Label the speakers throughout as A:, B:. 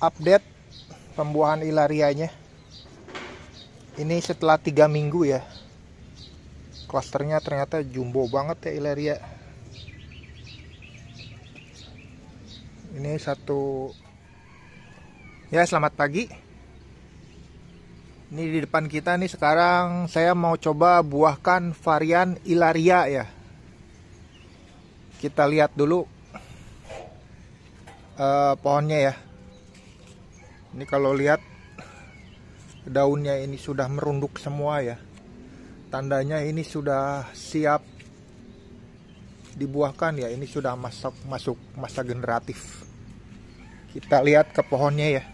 A: update pembuahan ilarianya. Ini setelah 3 minggu ya. Klasternya ternyata jumbo banget ya ilaria. Ini satu. Ya, selamat pagi. Ini di depan kita nih, sekarang saya mau coba buahkan varian ilaria ya. Kita lihat dulu pohonnya ya. Ini kalau lihat daunnya ini sudah merunduk semua ya. Tandanya ini sudah siap dibuahkan ya. Ini sudah masuk masa generatif. Kita lihat ke pohonnya ya.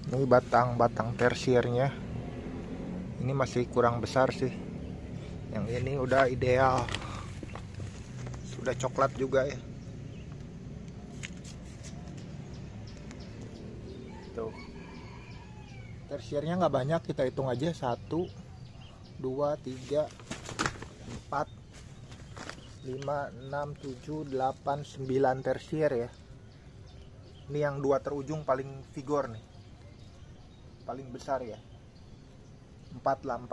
A: Ini batang tersiernya. Ini masih kurang besar sih. Yang ini udah ideal. Sudah coklat juga ya. Tuh. Tersiernya nggak banyak, kita hitung aja 1, 2, 3, 4, 5, 6, 7, 8, 9 tersier ya. Ini yang 2 terujung paling vigor nih, paling besar ya. 4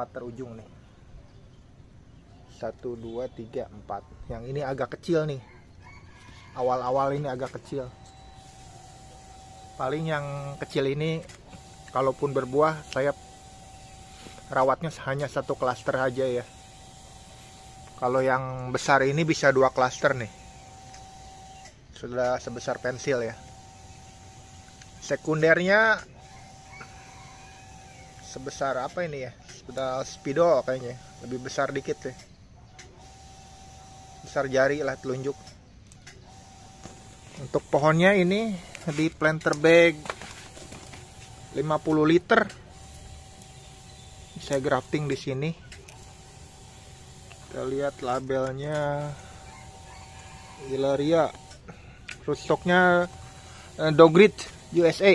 A: terujung nih. 1, 2, 3, 4. Yang ini agak kecil nih. Awal-awal ini agak kecil. Paling yang kecil ini kalaupun berbuah saya rawatnya hanya 1 klaster aja ya. Kalau yang besar ini bisa 2 klaster nih. Sudah sebesar pensil ya. Sekundernya sebesar apa ini ya? Sudah spidol kayaknya. Lebih besar dikit ya. Besar jari lah, telunjuk. Untuk pohonnya ini di planter bag 50 liter. Saya grafting di sini. Kita lihat labelnya ilaria. Rootstocknya Dogrit USA.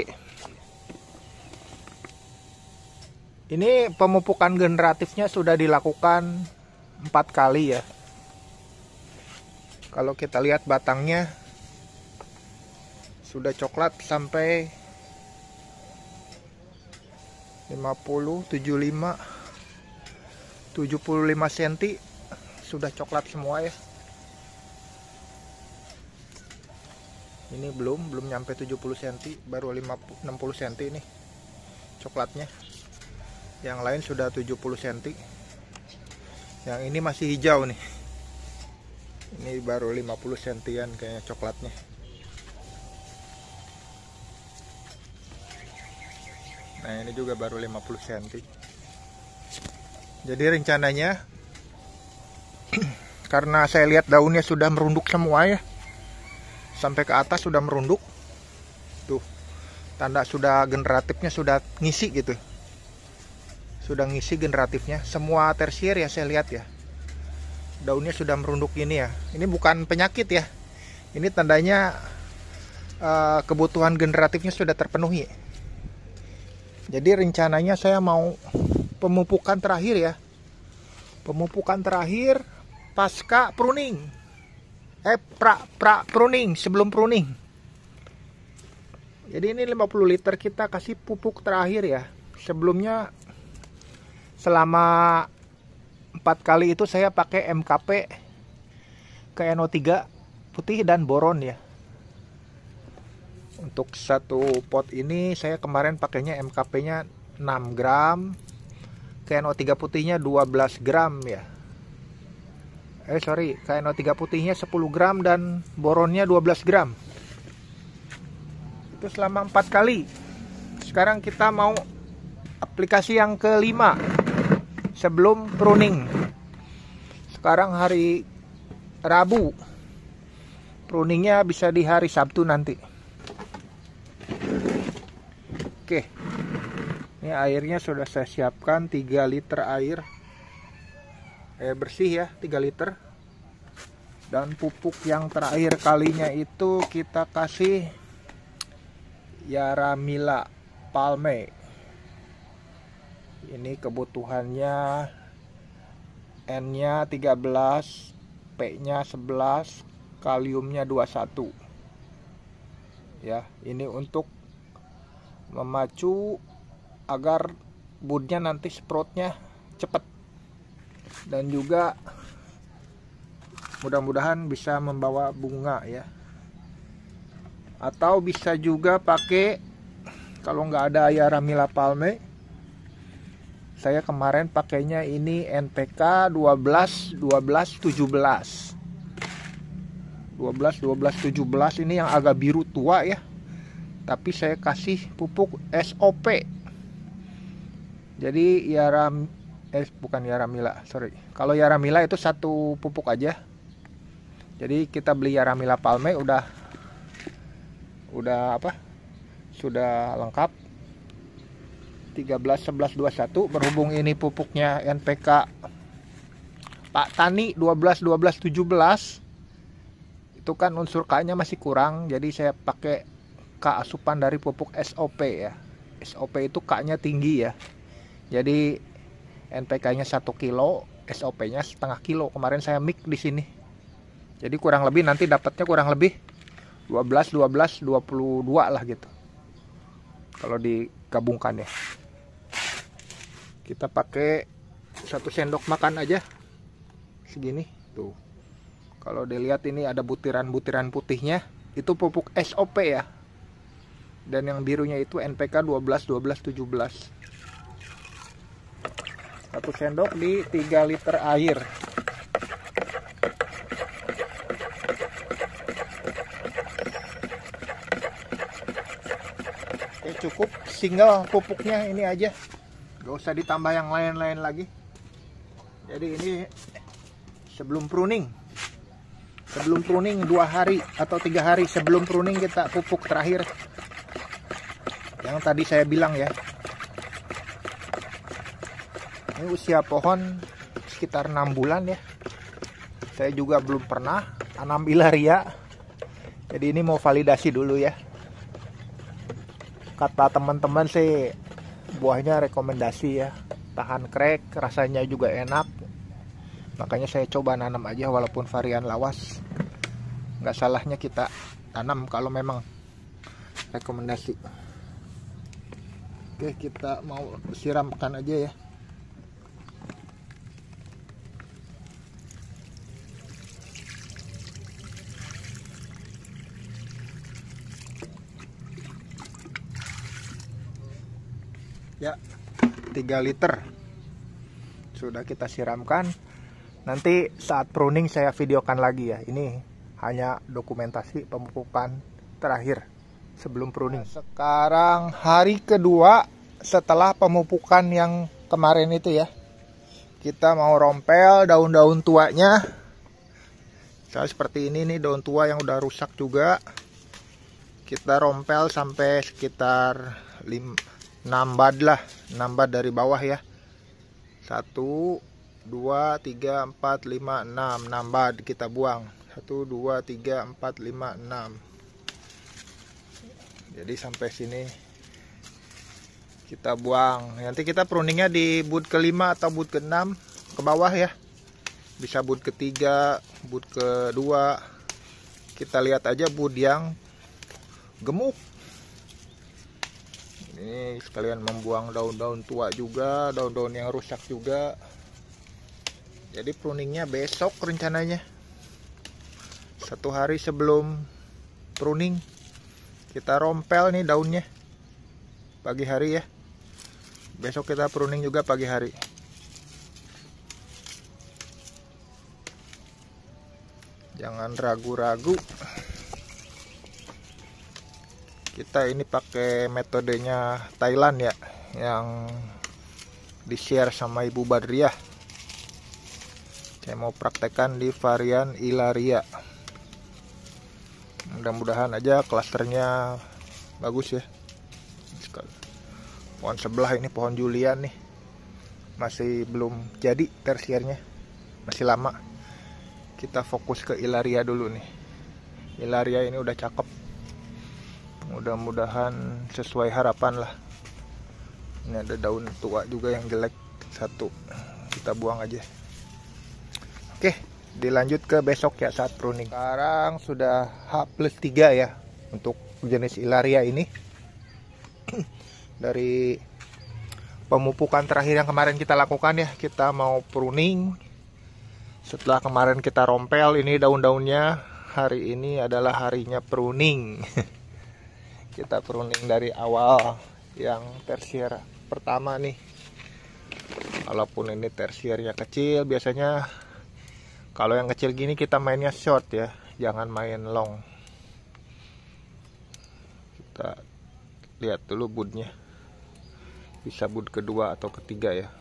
A: Ini pemupukan generatifnya sudah dilakukan 4 kali ya. Kalau kita lihat batangnya sudah coklat sampai 50, 75, 75 cm sudah coklat semua ya. Ini belum nyampe 70 cm, baru 60 cm ini coklatnya. Yang lain sudah 70 cm. Yang ini masih hijau nih. Ini baru 50 cm kayaknya coklatnya. Nah, ini juga baru 50 cm. Jadi rencananya karena saya lihat daunnya sudah merunduk semua ya. Sampai ke atas sudah merunduk. Tuh. Tanda sudah generatifnya sudah ngisi gitu. Sudah ngisi generatifnya. Semua tersier ya saya lihat ya. Daunnya sudah merunduk ini ya. Ini bukan penyakit ya. Ini tandanya kebutuhan generatifnya sudah terpenuhi. Jadi rencananya saya mau pemupukan terakhir ya. Pemupukan terakhir pasca pruning. Pruning, sebelum pruning. Jadi ini 50 liter kita kasih pupuk terakhir ya. Sebelumnya selama 4 kali itu saya pakai MKP ke NO3 putih dan boron ya. Untuk 1 pot ini saya kemarin pakainya MKP-nya 6 gram, KNO3 putihnya 12 gram ya. KNO3 putihnya 10 gram dan boronnya 12 gram. Itu selama 4 kali. Sekarang kita mau aplikasi yang kelima sebelum pruning. Sekarang hari Rabu. Pruningnya bisa di hari Sabtu nanti. Oke. Ini airnya sudah saya siapkan 3 liter air. Air bersih ya, 3 liter. Dan pupuk yang terakhir kalinya itu kita kasih Yaramila Palme. Ini kebutuhannya N-nya 13, P-nya 11, kaliumnya 21. ya. Ini untuk memacu agar budnya nanti sproutnya cepat, dan juga mudah-mudahan bisa membawa bunga ya. Atau bisa juga pakai, kalau nggak ada Yaramila palme, saya kemarin pakainya ini NPK 12 12 17 ini yang agak biru tua ya, tapi saya kasih pupuk SOP. Jadi bukan Yaramila, sorry. Kalau Yaramila itu satu pupuk aja. Jadi kita beli Yaramila palme udah sudah lengkap 13 11 21. Berhubung ini pupuknya NPK Pak Tani 12 12 17, itu kan unsur K-nya masih kurang, jadi saya pakai K asupan dari pupuk SOP ya. SOP itu K-nya tinggi ya. Jadi NPK-nya 1 kilo, SOP-nya setengah kilo. Kemarin saya mix di sini. Jadi kurang lebih nanti dapatnya kurang lebih 12 12 22 lah gitu. Kalau digabungkan ya. Kita pakai 1 sendok makan aja. Segini tuh. Kalau dilihat ini ada butiran-butiran putihnya, itu pupuk SOP ya. Dan yang birunya itu NPK 12 12 17. 1 sendok di 3 liter air. Oke, cukup single pupuknya ini aja. Gak usah ditambah yang lain-lain lagi. Jadi ini sebelum pruning. Sebelum pruning 2 hari atau 3 hari sebelum pruning kita pupuk terakhir. Yang tadi saya bilang ya. Ini usia pohon sekitar 6 bulan ya. Saya juga belum pernah tanam ilaria. Jadi ini mau validasi dulu ya. Kata teman-teman sih buahnya rekomendasi ya. Tahan krek, rasanya juga enak. Makanya saya coba nanam aja walaupun varian lawas. Nggak salahnya kita tanam kalau memang rekomendasi. Oke, kita mau siramkan aja ya. Ya, 3 liter sudah kita siramkan. Nanti saat pruning saya videokan lagi ya. Ini hanya dokumentasi pemupukan terakhir sebelum pruning. Sekarang hari kedua setelah pemupukan yang kemarin itu ya. Kita mau rompel daun-daun tuanya. Misalnya seperti ini nih, daun tua yang udah rusak juga. Kita rompel sampai sekitar 6 bad lah, 6 bad dari bawah ya. 1 2 3 4 5 6 bad kita buang. 1 2 3 4 5 6. Jadi sampai sini kita buang. Nanti kita pruningnya di bud ke-5 atau bud ke-6 ke bawah ya. Bisa bud ke-3, bud ke-2. Kita lihat aja bud yang gemuk. Ini sekalian membuang daun-daun tua juga, daun-daun yang rusak juga. Jadi pruningnya besok rencananya. 1 hari sebelum pruning kita rompel nih daunnya pagi hari ya. Besok kita pruning juga pagi hari. Jangan ragu-ragu. Kita ini pakai metodenya Thailand ya, yang di-share sama Ibu Badriah. Saya mau praktekkan di varian ilaria. Mudah-mudahan aja klasternya bagus ya. Pohon sebelah ini pohon Julian nih, masih belum jadi tersiernya, masih lama. Kita fokus ke ilaria dulu nih. Ilaria ini udah cakep. Mudah-mudahan sesuai harapan lah. Ini ada daun tua juga yang jelek 1, kita buang aja. Oke, dilanjut ke besok ya saat pruning. Sekarang sudah H+3 ya. untuk jenis Ilaria ini. Dari pemupukan terakhir yang kemarin kita lakukan ya, kita mau pruning. Setelah kemarin kita rompel ini daun-daunnya, hari ini adalah harinya pruning. Kita pruning dari awal yang tersier pertama nih. Walaupun ini tersiernya kecil, biasanya kalau yang kecil gini kita mainnya short ya, jangan main long. Kita lihat dulu budnya, bisa bud kedua atau ketiga ya.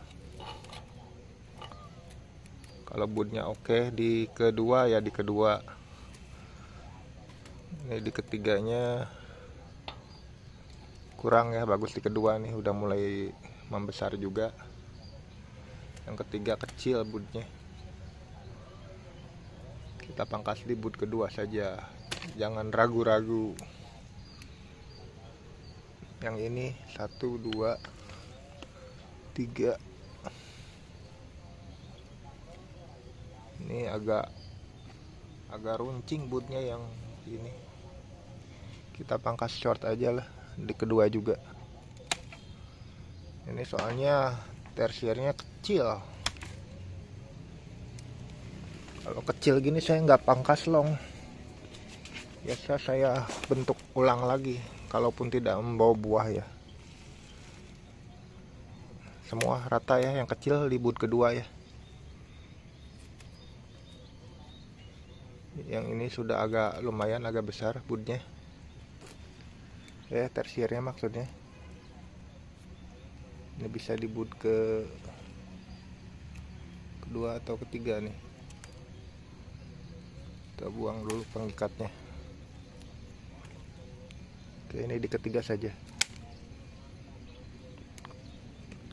A: Kalau budnya oke di kedua ya di kedua. Ini di ketiganya kurang ya, bagus di kedua nih, udah mulai membesar juga. Yang ketiga kecil budnya, kita pangkas di bud kedua saja, jangan ragu-ragu. Yang ini 1, 2, 3. Ini agak runcing budnya yang ini, kita pangkas short aja lah di kedua juga. Ini soalnya tersiernya kecil. Kalau kecil gini saya nggak pangkas long, biasa saya bentuk ulang lagi kalaupun tidak membawa buah ya. Semua rata ya, yang kecil di bud kedua ya. Yang ini sudah agak lumayan agak besar budnya ya, tersiernya maksudnya. Ini bisa di bud kedua atau ketiga nih. Kita buang dulu pengikatnya. Oke, ini di ketiga saja.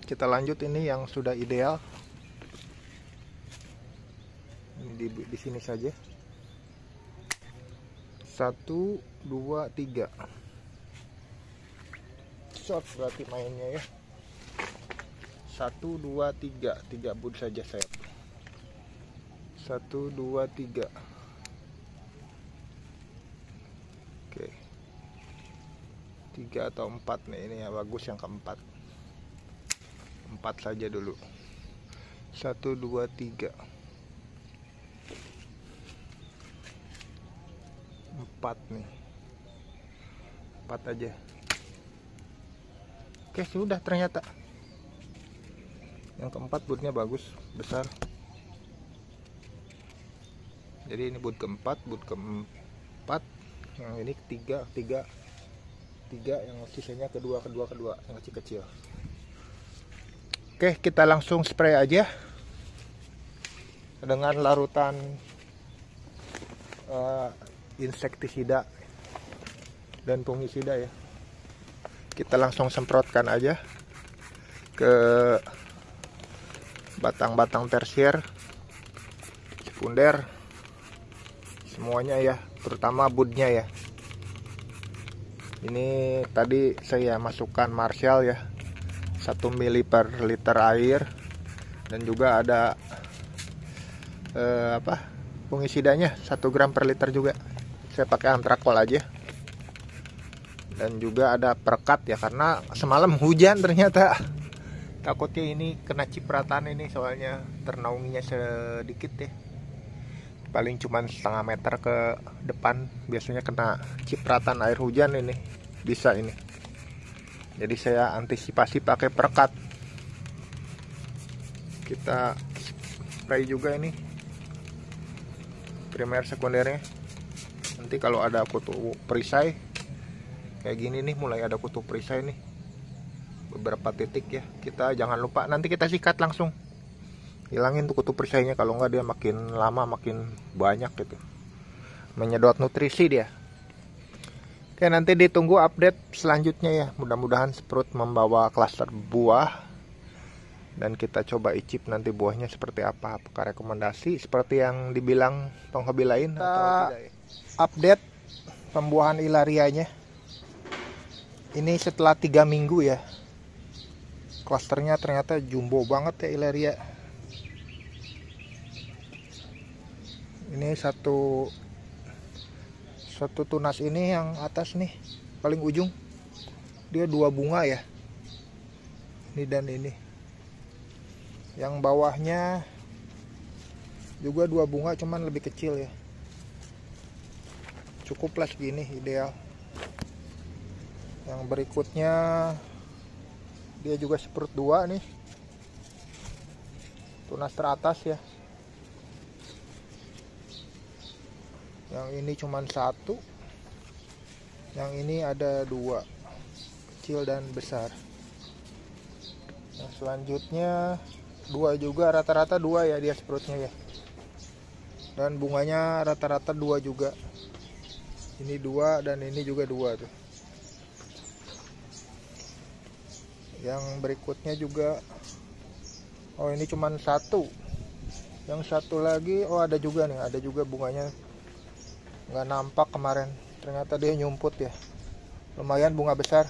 A: Kita lanjut ini yang sudah ideal. Ini di sini saja. 1, 2, 3. Short berarti mainnya ya. 1, 2, 3. 3 bud saja saya. 1, 2, 3. Oke. 3 atau 4 nih, ini ya bagus yang keempat. 4 saja dulu. 1, 2, 3. 4 nih. 4 aja. Oke, sudah ternyata. Yang keempat budnya bagus, besar. Jadi ini bud keempat, bud keempat. Yang ini tiga, yang sisanya kedua, yang kecil-kecil. Oke, kita langsung spray aja dengan larutan insektisida dan fungisida ya. Kita langsung semprotkan aja ke batang-batang tersier, sekunder, semuanya ya, terutama budnya ya. Ini tadi saya masukkan Marshall ya, 1 ml per liter air, dan juga ada fungisidanya 1 gram per liter juga. Saya pakai antrakol aja. Dan juga ada perekat ya, karena semalam hujan ternyata. Takutnya ini kena cipratan ini, soalnya ternaunginya sedikit ya. Paling cuman setengah meter ke depan, biasanya kena cipratan air hujan ini. Bisa ini. Jadi saya antisipasi pakai perekat. Kita spray juga ini, primer sekundernya. Nanti kalau ada kutu perisai kayak gini nih, mulai ada kutu perisai nih, beberapa titik ya, kita jangan lupa nanti kita sikat langsung, hilangin tuh kutu perisainya. Kalau nggak dia makin lama makin banyak gitu, menyedot nutrisi dia. Oke, nanti ditunggu update selanjutnya ya. Mudah-mudahan Sprout membawa klaster buah, dan kita coba icip nanti buahnya seperti apa. Apakah rekomendasi seperti yang dibilang penghobi lain atau tidak ya? Update pembuahan Ilarianya ini setelah 3 minggu ya. Klasternya ternyata jumbo banget ya Ilaria. Ini satu tunas ini yang atas nih paling ujung dia 2 bunga ya, ini dan ini. Yang bawahnya juga 2 bunga cuman lebih kecil ya. Cukuplah segini ideal. Yang berikutnya dia juga sprut 2 nih, tunas teratas ya. Yang ini cuman 1, yang ini ada 2, kecil dan besar. Yang selanjutnya 2 juga, rata-rata 2 ya dia sprutnya ya. Dan bunganya rata-rata 2 juga. Ini 2 dan ini juga 2 tuh. Yang berikutnya juga, oh ini cuman 1. Yang satu lagi, oh ada juga nih, ada juga bunganya. Nggak nampak kemarin, ternyata dia nyumput ya. Lumayan bunga besar.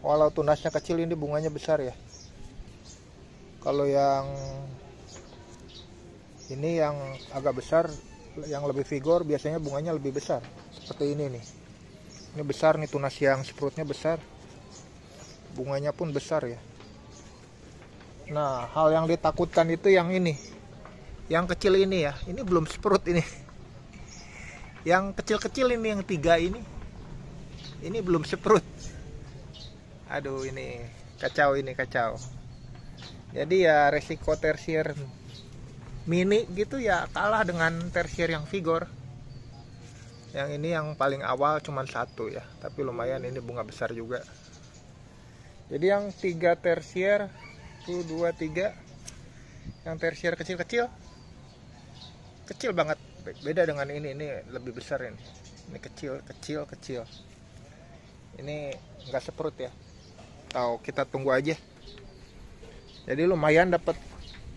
A: Walau tunasnya kecil, ini bunganya besar ya. Kalau yang ini yang agak besar, yang lebih vigor, biasanya bunganya lebih besar. Seperti ini nih. Ini besar nih, tunas yang sprutnya besar. Bunganya pun besar ya. Nah, hal yang ditakutkan itu yang ini. Yang kecil ini ya. Ini belum sprut ini. Yang kecil-kecil ini, yang 3 ini belum sprut. Aduh, ini kacau, ini kacau. Jadi ya resiko tersier mini gitu ya kalah dengan tersier yang vigor. Yang ini yang paling awal cuman 1 ya, tapi lumayan ini bunga besar juga. Jadi yang 3 tersier, 1, 2, 3, yang tersier kecil-kecil, kecil banget. Beda dengan ini lebih besar ini. Ini kecil. Ini nggak sprut ya. Tahu, kita tunggu aja. Jadi lumayan dapat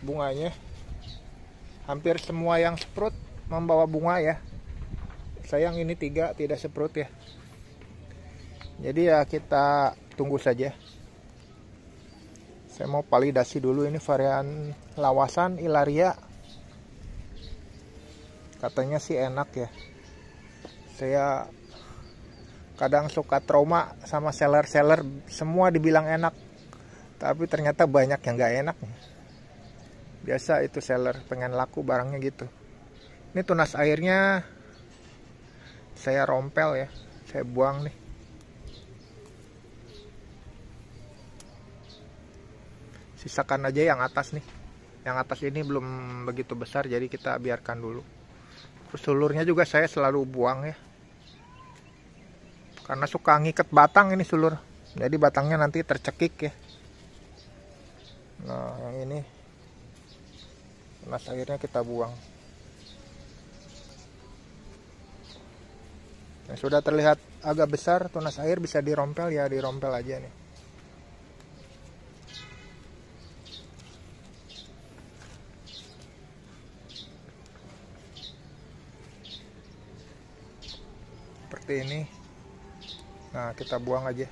A: bunganya. Hampir semua yang sprut membawa bunga ya. Sayang ini 3 tidak sprut ya. Jadi ya kita tunggu saja. Saya mau validasi dulu ini varian lawasan Ilaria. Katanya sih enak ya. Saya kadang suka trauma sama seller-seller, semua dibilang enak, tapi ternyata banyak yang gak enak. Biasa itu seller pengen laku barangnya gitu. Ini tunas airnya saya rompel ya, saya buang nih. Sisakan aja yang atas nih. Yang atas ini belum begitu besar, jadi kita biarkan dulu. Terus sulurnya juga saya selalu buang ya, karena suka ngikat batang ini sulur, jadi batangnya nanti tercekik ya. Nah yang ini tunas airnya kita buang. Yang sudah terlihat agak besar tunas air bisa dirompel ya, dirompel aja nih. Seperti ini. Nah kita buang aja.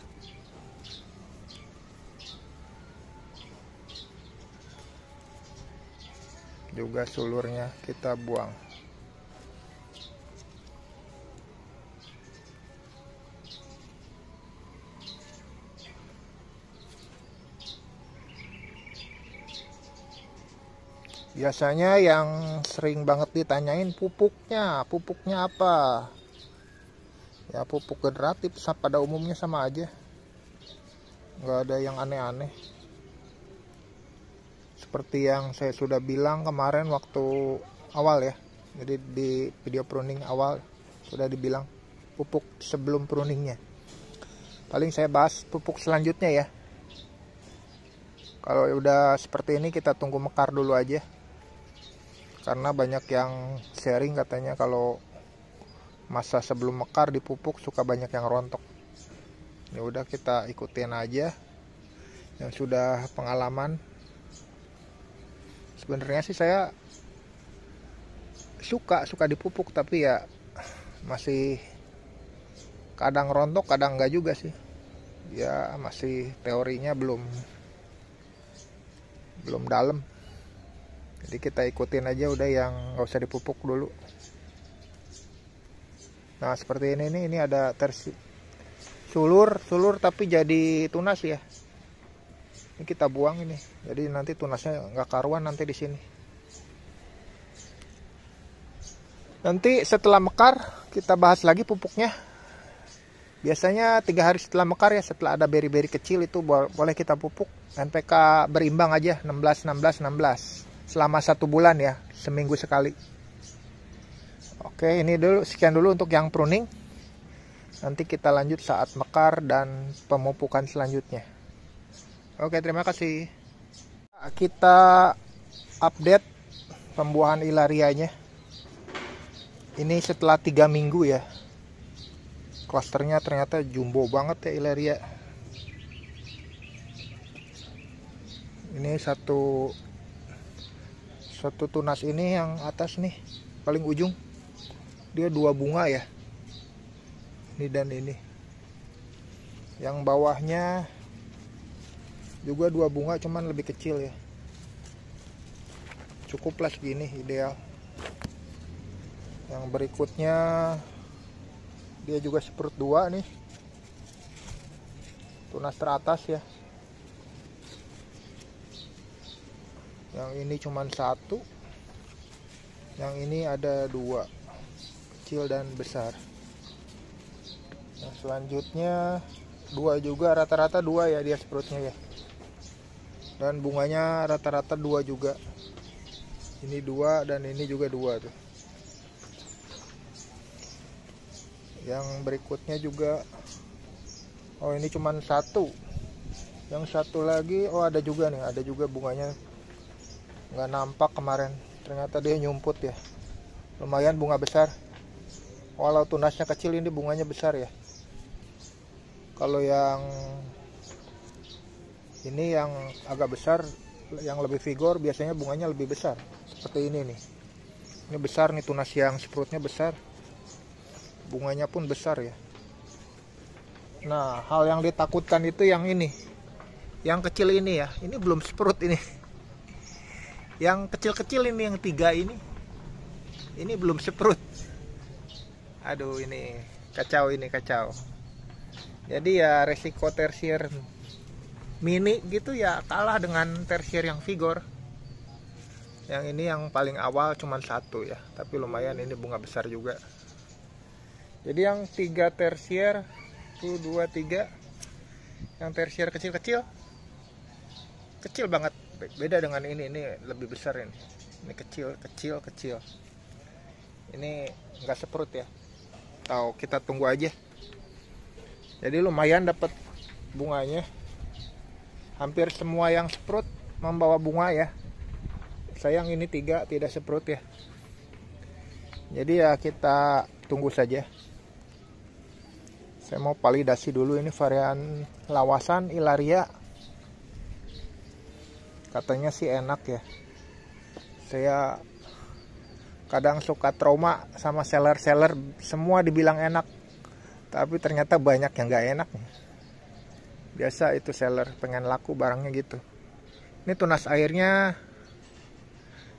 A: Juga sulurnya kita buang. Biasanya yang sering banget ditanyain pupuknya apa? Ya pupuk generatif pada umumnya sama aja, nggak ada yang aneh-aneh. Seperti yang saya sudah bilang kemarin waktu awal ya, jadi di video pruning awal sudah dibilang pupuk sebelum pruningnya. Paling saya bahas pupuk selanjutnya ya. Kalau udah seperti ini kita tunggu mekar dulu aja, karena banyak yang sharing katanya kalau masa sebelum mekar dipupuk suka banyak yang rontok. Ya udah kita ikutin aja yang sudah pengalaman. Sebenarnya sih saya suka dipupuk, tapi ya masih kadang rontok kadang enggak juga sih. Ya masih teorinya belum dalam. Jadi kita ikutin aja udah yang nggak usah dipupuk dulu. Nah seperti ini nih, ini ada sulur tapi jadi tunas ya. Ini kita buang ini, jadi nanti tunasnya nggak karuan nanti di sini. Nanti setelah mekar kita bahas lagi pupuknya. Biasanya 3 hari setelah mekar ya, setelah ada beri-beri kecil itu boleh kita pupuk. NPK berimbang aja 16-16-16 selama 1 bulan ya, seminggu sekali. Oke, ini dulu, sekian dulu untuk yang pruning. Nanti kita lanjut saat mekar dan pemupukan selanjutnya. Oke, terima kasih. Kita update pembuahan ilarianya. Ini setelah 3 minggu ya. Klasternya ternyata jumbo banget ya ilaria. Ini satu tunas ini yang atas nih, paling ujung. Dia 2 bunga ya. Ini dan ini. Yang bawahnya juga 2 bunga, cuman lebih kecil ya. Cukuplah segini, ideal. Yang berikutnya dia juga seperut 2 nih, tunas teratas ya. Yang ini cuman 1, yang ini ada 2, kecil dan besar. Nah selanjutnya 2 juga, rata-rata 2 ya dia seperutnya ya. Dan bunganya rata-rata 2 juga. Ini 2 dan ini juga 2 tuh. Yang berikutnya juga, oh ini cuman 1. Yang satu lagi, oh ada juga nih, ada juga bunganya nggak nampak kemarin. Ternyata dia nyumput ya. Lumayan bunga besar. Walau tunasnya kecil, ini bunganya besar ya. Kalau yang ini yang agak besar, yang lebih vigor, biasanya bunganya lebih besar. Seperti ini nih. Ini besar nih, tunas yang seperutnya besar. Bunganya pun besar ya. Nah hal yang ditakutkan itu yang ini, yang kecil ini ya. Ini belum sprout ini. Yang kecil-kecil ini, yang 3 ini belum sprout. Aduh ini kacau, ini kacau. Jadi ya resiko tersier mini gitu ya kalah dengan tersier yang vigor. Yang ini yang paling awal cuman 1 ya, tapi lumayan ini bunga besar juga. Jadi yang 3 tersier, 1, 2, 3, yang tersier kecil-kecil, kecil banget. Beda dengan ini lebih besar ini. Ini kecil. Ini nggak seperut ya. Tahu, kita tunggu aja. Jadi lumayan dapat bunganya. Hampir semua yang seperut membawa bunga ya. Sayang ini 3 tidak seperut ya. Jadi ya kita tunggu saja. Saya mau validasi dulu ini varian lawasan ilaria. Katanya sih enak ya. Saya kadang suka trauma sama seller-seller, semua dibilang enak. Tapi ternyata banyak yang gak enak. Biasa itu seller pengen laku barangnya gitu. Ini tunas airnya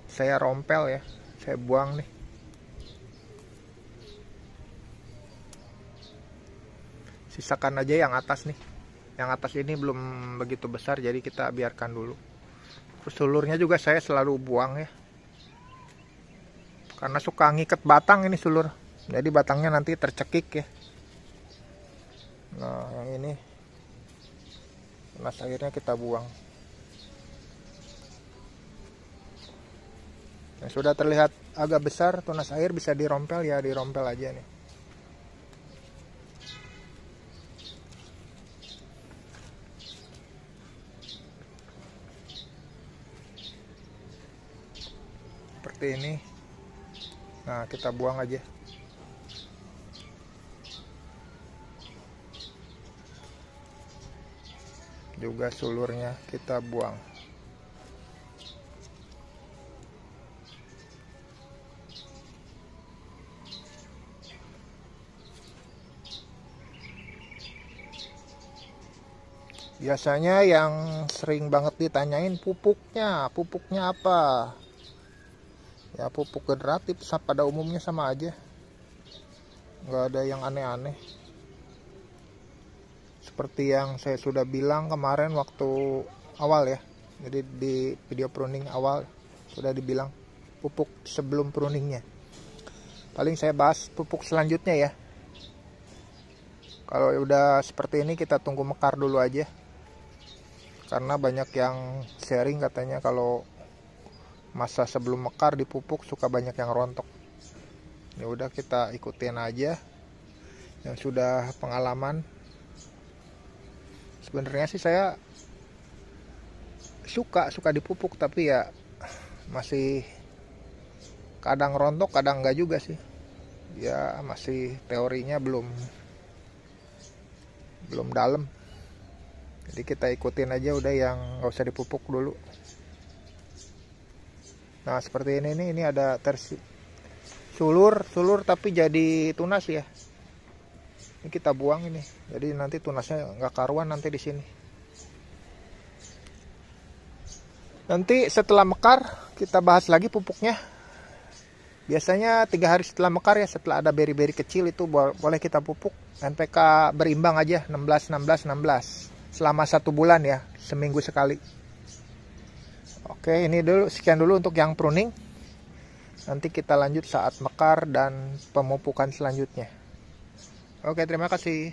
A: saya rompel ya. Saya buang nih. Sisakan aja yang atas nih. Yang atas ini belum begitu besar, jadi kita biarkan dulu. Terus sulurnya juga saya selalu buang ya. Karena suka ngikat batang ini sulur. Jadi batangnya nanti tercekik ya. Nah yang ini tunas airnya kita buang. Yang sudah terlihat agak besar tunas air bisa dirompel ya, dirompel aja nih. Seperti ini. Nah kita buang aja. Juga sulurnya kita buang. Biasanya yang sering banget ditanyain pupuknya apa? Ya pupuk generatif pada umumnya sama aja. nggak ada yang aneh-aneh. Seperti yang saya sudah bilang kemarin waktu awal ya, jadi di video pruning awal sudah dibilang pupuk sebelum pruningnya. Paling saya bahas pupuk selanjutnya ya. Kalau udah seperti ini kita tunggu mekar dulu aja, karena banyak yang sharing katanya kalau masa sebelum mekar dipupuk suka banyak yang rontok. Ya udah, kita ikutin aja yang sudah pengalaman. Sebenarnya sih saya suka dipupuk, tapi ya masih kadang rontok kadang enggak juga sih. Ya masih teorinya belum dalam. Jadi kita ikutin aja udah yang nggak usah dipupuk dulu. Nah seperti ini ada sulur tapi jadi tunas ya. Ini kita buang ini, jadi nanti tunasnya nggak karuan nanti di sini. Nanti setelah mekar kita bahas lagi pupuknya. Biasanya 3 hari setelah mekar ya, setelah ada beri-beri kecil itu boleh kita pupuk. NPK berimbang aja 16 selama 1 bulan ya, seminggu sekali. Oke, ini dulu, sekian dulu untuk yang pruning. Nanti kita lanjut saat mekar dan pemupukan selanjutnya. Oke, terima kasih.